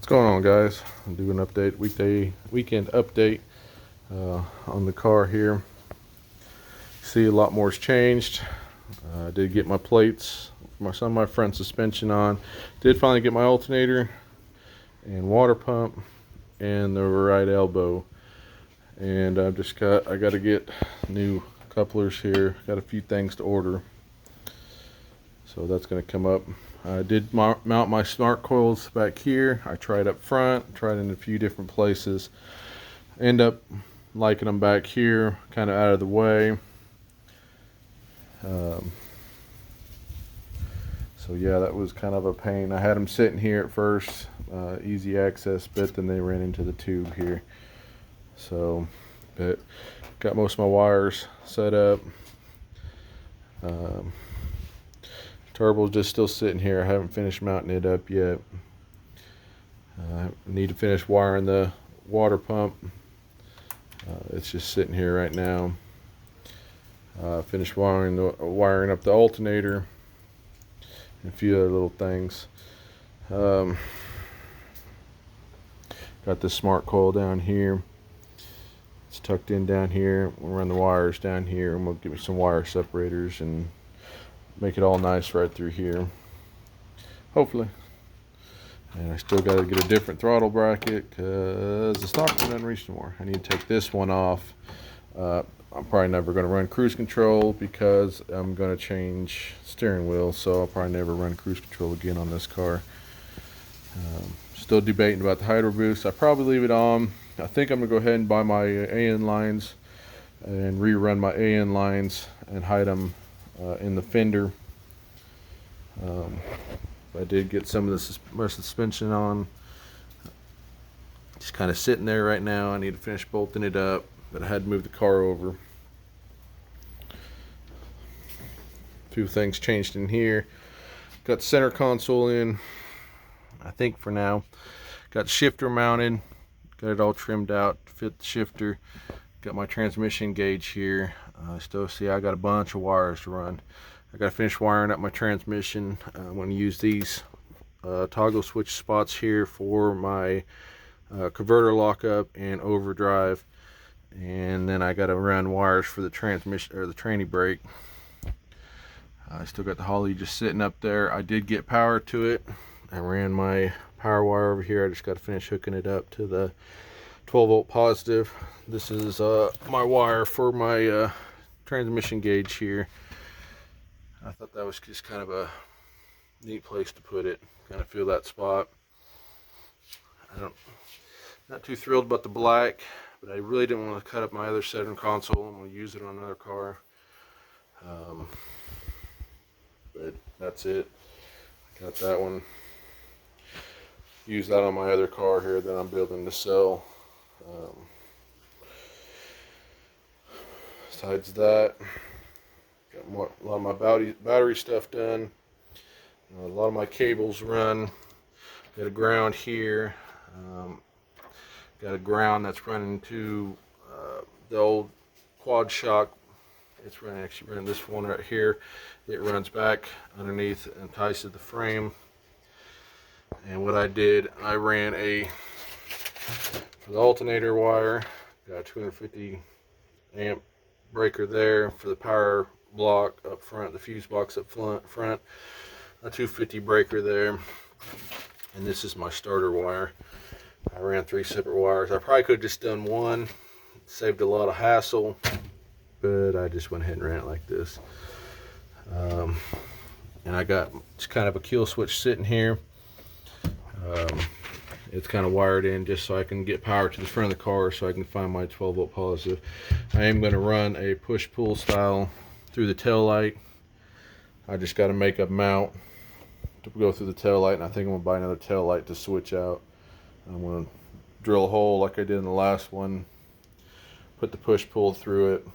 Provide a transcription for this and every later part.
What's going on, guys? I'll do an update, weekend update on the car here. See, a lot more has changed. I did get my plates, some of my front suspension on. Did finally get my alternator and water pump and the right elbow. And I got to get new couplers here. Got a few things to order. So that's going to come up. I did mount my smart coils back here. I tried up front, tried in a few different places. End up liking them back here, kind of out of the way. So yeah, that was kind of a pain. I had them sitting here at first, easy access, but then they ran into the tube here. So, but got most of my wires set up. Turbo's just still sitting here. I haven't finished mounting it up yet. I need to finish wiring the water pump. It's just sitting here right now. Finished wiring up the alternator and a few other little things. Got this smart coil down here. It's tucked in down here. We'll run the wires down here, and we'll give me some wire separators and make it all nice right through here, hopefully. And I still got to get a different throttle bracket because the stock one doesn't reach anymore. I need to take this one off. I'm probably never going to run cruise control because I'm going to change steering wheel, so I'll probably never run cruise control again on this car. Still debating about the hydro boost. I probably leave it on. I think I'm going to go ahead and buy my AN lines and rerun my AN lines and hide them in the fender. I did get some of the suspension on. Just kind of sitting there right now. I need to finish bolting it up, but I had to move the car over. A few things changed in here. Got the center console in, I think, for now. Got the shifter mounted. Got it all trimmed out to fit the shifter. Got my transmission gauge here. Still see I got a bunch of wires to run. I got to finish wiring up my transmission. I'm going to use these toggle switch spots here for my converter lockup and overdrive, and then I got to run wires for the transmission or the tranny brake. I still got the Holly just sitting up there. I did get power to it. I ran my power wire over here. I just got to finish hooking it up to the 12-volt positive. This is my wire for my transmission gauge here. I thought that was just kind of a neat place to put it. Kind of feel that spot. Not too thrilled about the black, but I really didn't want to cut up my other center console. I'm going to use it on another car. But that's it. Got that one. Use that on my other car here that I'm building to sell. Besides that, got a lot of my battery stuff done. A lot of my cables run. Got a ground here. Got a ground that's running to the old quad shock. It's actually running this one right here. It runs back underneath and ties to the frame. And what I did, I ran for the alternator wire, got a 250 amp breaker there for the power block up front, the fuse box up front, a 250 breaker there, and this is my starter wire. I ran 3 separate wires. I probably could have just done one, saved a lot of hassle, but I just went ahead and ran it like this. And I got just kind of a kill switch sitting here. It's kind of wired in just so I can get power to the front of the car so I can find my 12-volt positive. I am going to run a push-pull style through the tail light. I just got to make a mount to go through the tail light, and I think I'm going to buy another tail light to switch out. I'm going to drill a hole like I did in the last one, put the push-pull through it.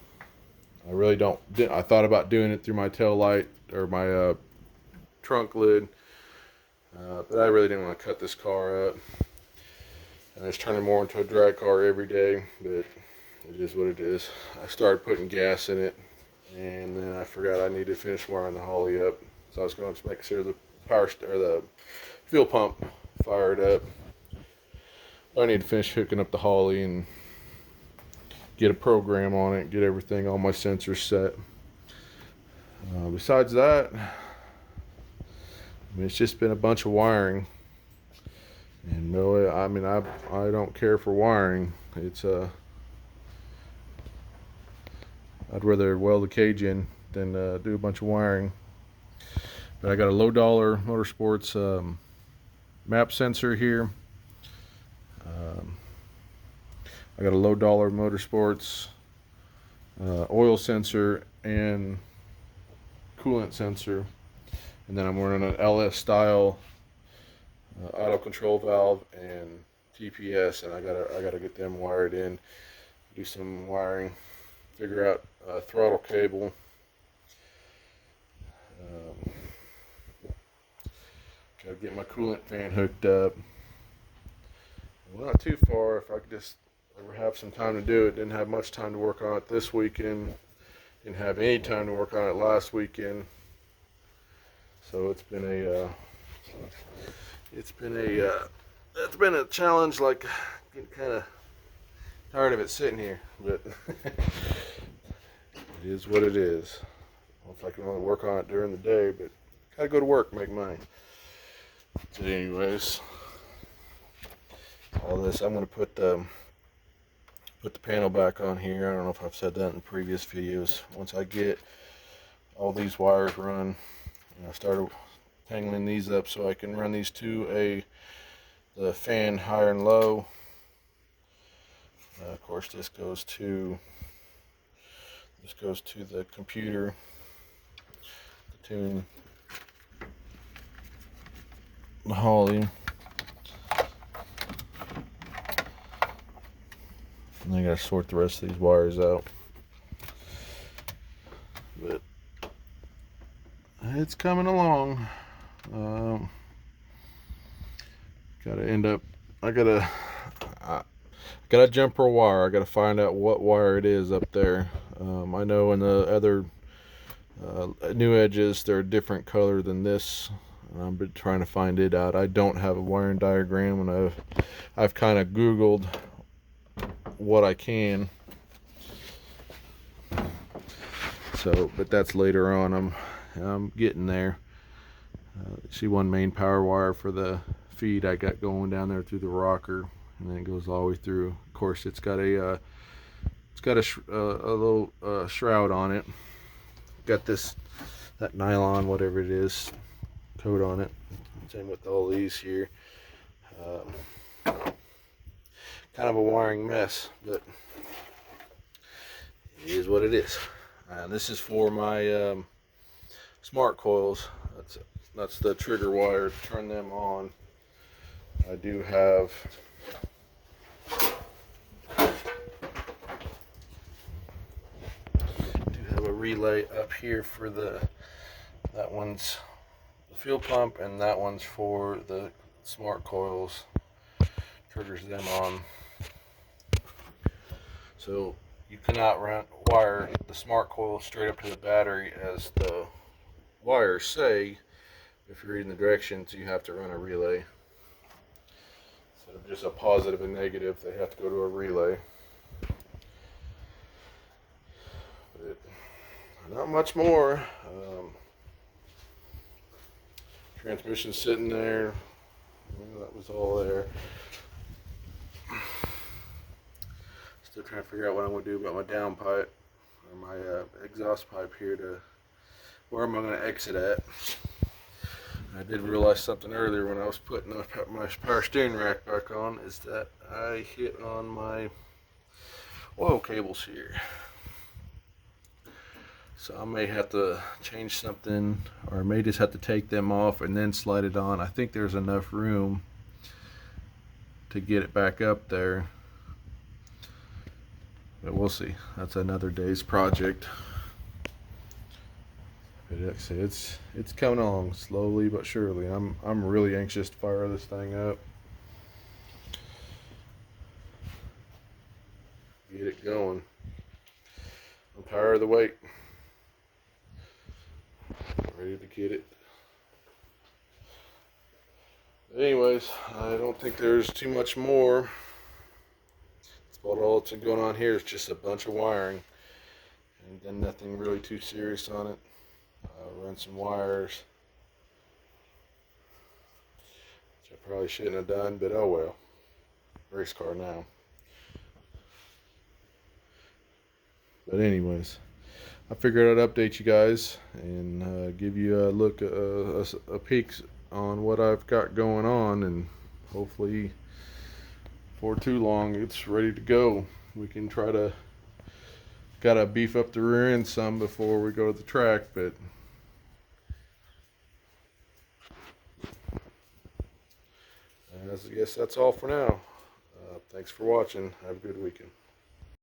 I thought about doing it through my tail light or my trunk lid, but I really didn't want to cut this car up. And it's turning more into a drag car every day, but it is what it is. I started putting gas in it, and then I forgot I needed to finish wiring the Holly up. So I was going to make sure the the fuel pump fired up. I need to finish hooking up the Holly and get a program on it, get everything, all my sensors set. Besides that, I mean, it's just been a bunch of wiring. And no, I mean, I don't care for wiring. It's I'd rather weld the cage in than do a bunch of wiring. But I got a low dollar Motorsports map sensor here. I got a low dollar Motorsports oil sensor and coolant sensor, and then I'm running an LS style auto control valve and TPS, and I gotta get them wired in, do some wiring, figure out throttle cable. Gotta get my coolant fan hooked up. Well, not too far. If I could just ever have some time to do it. Didn't have much time to work on it this weekend. Didn't have any time to work on it last weekend. So it's been a challenge. Like, getting kind of tired of it sitting here, but it is what it is. Well, if I can only work on it during the day, but gotta go to work, make money. So anyways, all this, I'm gonna put the panel back on here. I don't know if I've said that in previous videos. Once I get all these wires run, and I started tangling these up so I can run these to the fan higher and low. Of course, this goes to the computer to tune the Holly. And I gotta sort the rest of these wires out. But it's coming along. I got a jumper wire. I gotta find out what wire it is up there. I know in the other new edges they're a different color than this. I've been trying to find it out. I don't have a wiring diagram, and I've kind of Googled what I can. So, but that's later on. I'm getting there. See one main power wire for the feed I got going down there through the rocker, and then it goes all the way through. Of course, it's got a little shroud on it. Got that nylon, whatever it is, coat on it. Same with all these here. Kind of a wiring mess, but it is what it is. This is for my smart coils. That's the trigger wire to turn them on. I do have a relay up here for that one's the fuel pump, and that one's for the smart coils. Triggers them on. So you cannot wire the smart coil straight up to the battery as the wires say. If you're reading the directions, you have to run a relay. Instead of just a positive and negative, they have to go to a relay. But not much more. Transmission sitting there. That was all there. Still trying to figure out what I'm going to do about my downpipe, or my exhaust pipe here, to where am I going to exit at. I did realize something earlier when I was putting my power steering rack back on, is that I hit on my oil cables here. So I may have to change something, or I may just have to take them off and then slide it on. I think there's enough room to get it back up there, but we'll see. That's another day's project. But like I say, it's coming along slowly but surely. I'm really anxious to fire this thing up, get it going. I'm tired of the wait. Ready to get it. Anyways, I don't think there's too much more. all that's going on here is just a bunch of wiring, and then nothing really too serious on it. Run some wires, which I probably shouldn't have done, but oh well. Race car now. But anyways, I figured I'd update you guys and give you a look, a peek on what I've got going on, and hopefully for too long it's ready to go. We can try to, gotta beef up the rear end some before we go to the track, but I guess that's all for now. Thanks for watching. Have a good weekend.